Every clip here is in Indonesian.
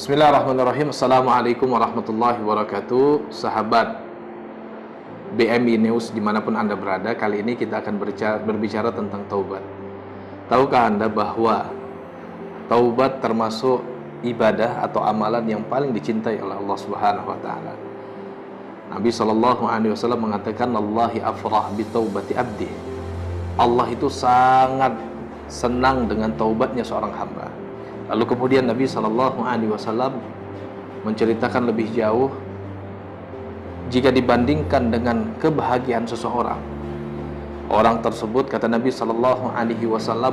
Bismillahirrahmanirrahim. Assalamualaikum warahmatullahi wabarakatuh. Sahabat BMI News dimanapun Anda berada, kali ini kita akan berbicara tentang taubat. Tahukah Anda bahwa taubat termasuk ibadah atau amalan yang paling dicintai oleh Allah Subhanahu wa taala? Nabi SAW mengatakan, Allahi afrah bi taubati abdi. Allah itu sangat senang dengan taubatnya seorang hamba. Lalu kemudian Nabi SAW menceritakan lebih jauh, jika dibandingkan dengan kebahagiaan seseorang, orang tersebut, kata Nabi SAW,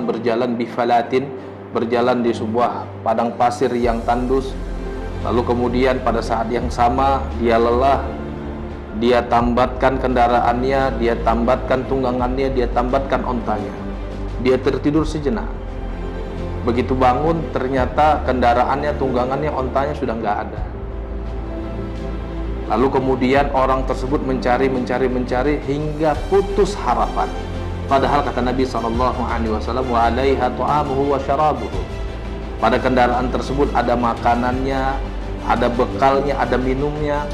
berjalan bifalatin, berjalan di sebuah padang pasir yang tandus. Lalu kemudian pada saat yang sama dia lelah, dia tambatkan kendaraannya, dia tambatkan tunggangannya, dia tambatkan ontanya, dia tertidur sejenak. Begitu bangun, ternyata kendaraannya, tunggangannya, ontanya sudah nggak ada. Lalu kemudian orang tersebut mencari hingga putus harapan. Padahal kata Nabi SAW, wa alaiha ta'amuhu wa syarabuhu. Pada kendaraan tersebut ada makanannya, ada bekalnya, ada minumnya.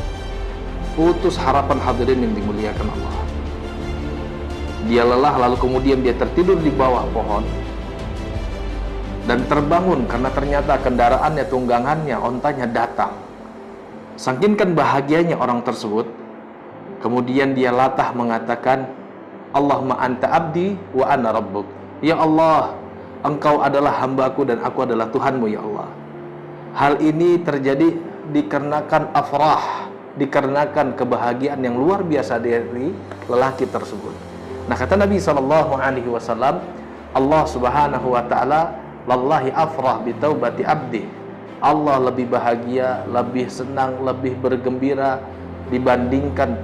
Putus harapan, hadirin yang dimuliakan Allah. Dia lelah, lalu kemudian dia tertidur di bawah pohon dan terbangun karena ternyata kendaraannya, tunggangannya, ontanya datang. Saking bahagianya orang tersebut, kemudian dia latah mengatakan, Allahumma anta abdi wa ana rabbuk. Ya Allah, engkau adalah hambaku dan aku adalah Tuhanmu, ya Allah. Hal ini terjadi dikarenakan afrah, dikarenakan kebahagiaan yang luar biasa dari lelaki tersebut. Nah, kata Nabi SAW, Allah Subhanahu wa ta'ala, lallahi afrah bi taubati abdi. Allah lebih bahagia, lebih senang, lebih bergembira dibandingkan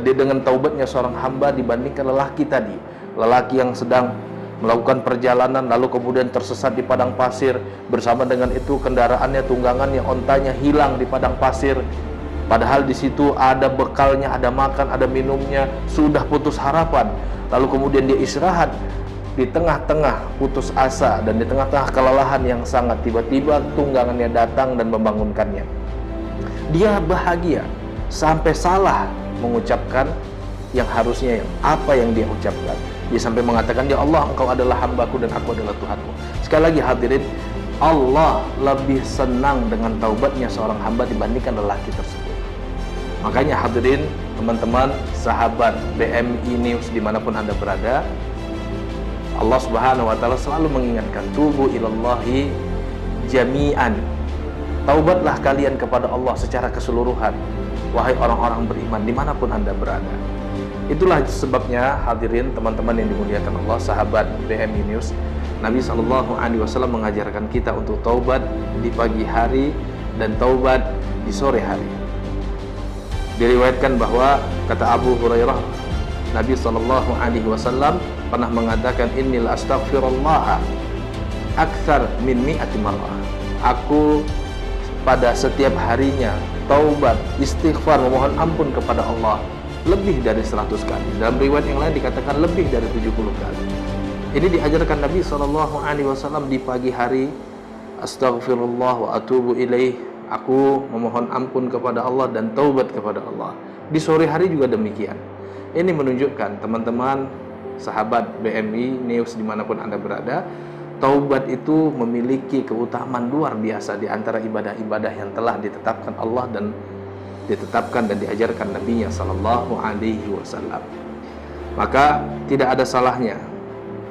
dengan taubatnya seorang hamba dibandingkan lelaki tadi. Lelaki yang sedang melakukan perjalanan lalu kemudian tersesat di padang pasir, bersama dengan itu kendaraannya, tunggangannya, ontanya hilang di padang pasir. Padahal di situ ada bekalnya, ada makan, ada minumnya, sudah putus harapan. Lalu kemudian dia istirahat di tengah-tengah putus asa dan di tengah-tengah kelelahan yang sangat, tiba-tiba tunggangannya datang dan membangunkannya. Dia bahagia sampai salah mengucapkan yang harusnya, apa yang dia ucapkan. Dia sampai mengatakan, ya Allah, engkau adalah hambaku dan aku adalah Tuhanmu. Sekali lagi hadirin, Allah lebih senang dengan taubatnya seorang hamba dibandingkan lelaki tersebut. Makanya hadirin, teman-teman, sahabat BMI News dimanapun Anda berada, Allah Subhanahu wa ta'ala selalu mengingatkan, tubu ilallahi jami'an. Taubatlah kalian kepada Allah secara keseluruhan, wahai orang-orang beriman dimanapun Anda berada. Itulah sebabnya hadirin, teman-teman yang dimuliakan Allah, sahabat BMI News, Nabi SAW mengajarkan kita untuk taubat di pagi hari dan taubat di sore hari. Diriwayatkan bahwa kata Abu Hurairah, Nabi SAW pernah mengatakan, innil astaghfirullah akthar min mi'ati marrah. Aku pada setiap harinya taubat, istighfar, memohon ampun kepada Allah lebih dari 100 kali. Dalam riwayat yang lain dikatakan lebih dari 70 kali. Ini diajarkan Nabi SAW di pagi hari, astaghfirullah wa atubu ilaih, aku memohon ampun kepada Allah dan taubat kepada Allah. Di sore hari juga demikian. Ini menunjukkan, teman-teman, sahabat BMI News dimanapun Anda berada, taubat itu memiliki keutamaan luar biasa di antara ibadah-ibadah yang telah ditetapkan Allah dan ditetapkan dan diajarkan Nabi-Nya Sallallahu Alaihi Wasallam. Maka tidak ada salahnya,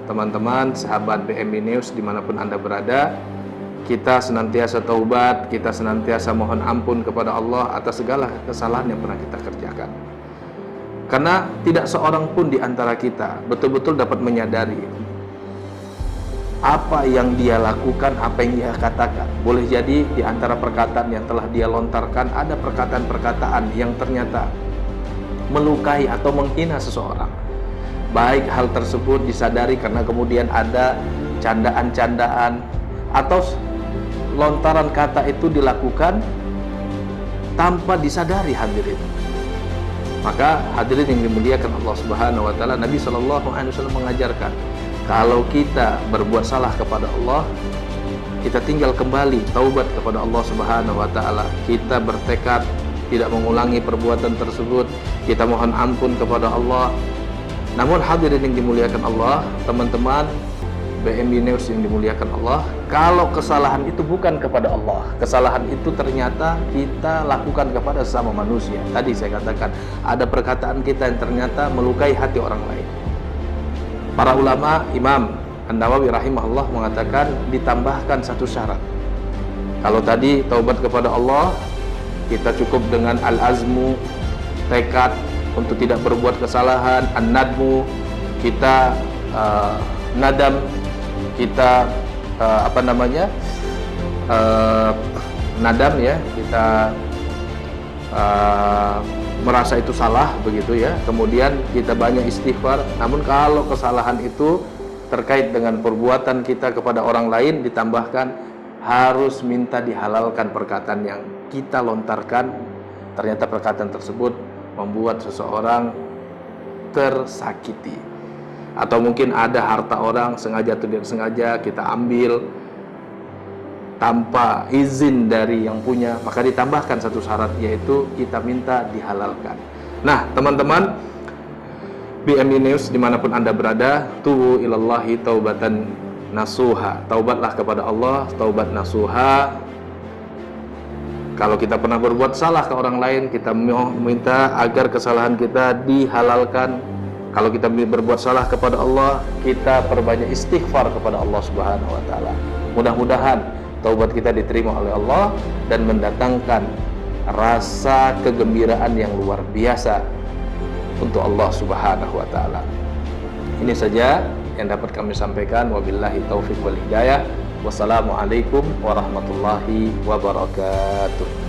teman-teman, sahabat BMI News dimanapun Anda berada, kita senantiasa taubat, kita senantiasa mohon ampun kepada Allah atas segala kesalahan yang pernah kita kerjakan. Karena tidak seorang pun di antara kita betul-betul dapat menyadari apa yang dia lakukan, apa yang dia katakan. Boleh jadi di antara perkataan yang telah dia lontarkan ada perkataan-perkataan yang ternyata melukai atau menghina seseorang. Baik hal tersebut disadari karena kemudian ada candaan-candaan, atau lontaran kata itu dilakukan tanpa disadari, hadirin. Maka hadirin yang dimuliakan Allah Subhanahu wa ta'ala, Nabi SAW mengajarkan, kalau kita berbuat salah kepada Allah, kita tinggal kembali taubat kepada Allah Subhanahu wa taala. Kita bertekad tidak mengulangi perbuatan tersebut. Kita mohon ampun kepada Allah. Namun hadirin yang dimuliakan Allah, teman-teman BMB News yang dimuliakan Allah, kalau kesalahan itu bukan kepada Allah, kesalahan itu ternyata kita lakukan kepada sesama manusia. Tadi saya katakan ada perkataan kita yang ternyata melukai hati orang lain. Para ulama, Imam An-Nawawi rahimahullah mengatakan ditambahkan satu syarat. Kalau tadi taubat kepada Allah, kita cukup dengan al-azmu, tekad untuk tidak berbuat kesalahan, an-nadmu, kita nadam, kita nadam ya, kita merasa itu salah begitu ya, kemudian kita banyak istighfar. Namun kalau kesalahan itu terkait dengan perbuatan kita kepada orang lain, ditambahkan harus minta dihalalkan perkataan yang kita lontarkan. Ternyata perkataan tersebut membuat seseorang tersakiti, atau mungkin ada harta orang sengaja atau tidak sengaja kita ambil tanpa izin dari yang punya, maka ditambahkan satu syarat, yaitu kita minta dihalalkan. Nah teman-teman BMI News dimanapun Anda berada, tubu ilallahi taubatan nasuha, taubatlah kepada Allah, taubat nasuha. Kalau kita pernah berbuat salah ke orang lain, kita minta agar kesalahan kita dihalalkan. Kalau kita berbuat salah kepada Allah, kita perbanyak istighfar kepada Allah Subhanahu wa taala. Mudah-mudahan taubat kita diterima oleh Allah dan mendatangkan rasa kegembiraan yang luar biasa untuk Allah Subhanahu wa taala. Ini saja yang dapat kami sampaikan. Wabillahi taufik wal hidayah. Wassalamualaikum warahmatullahi wabarakatuh.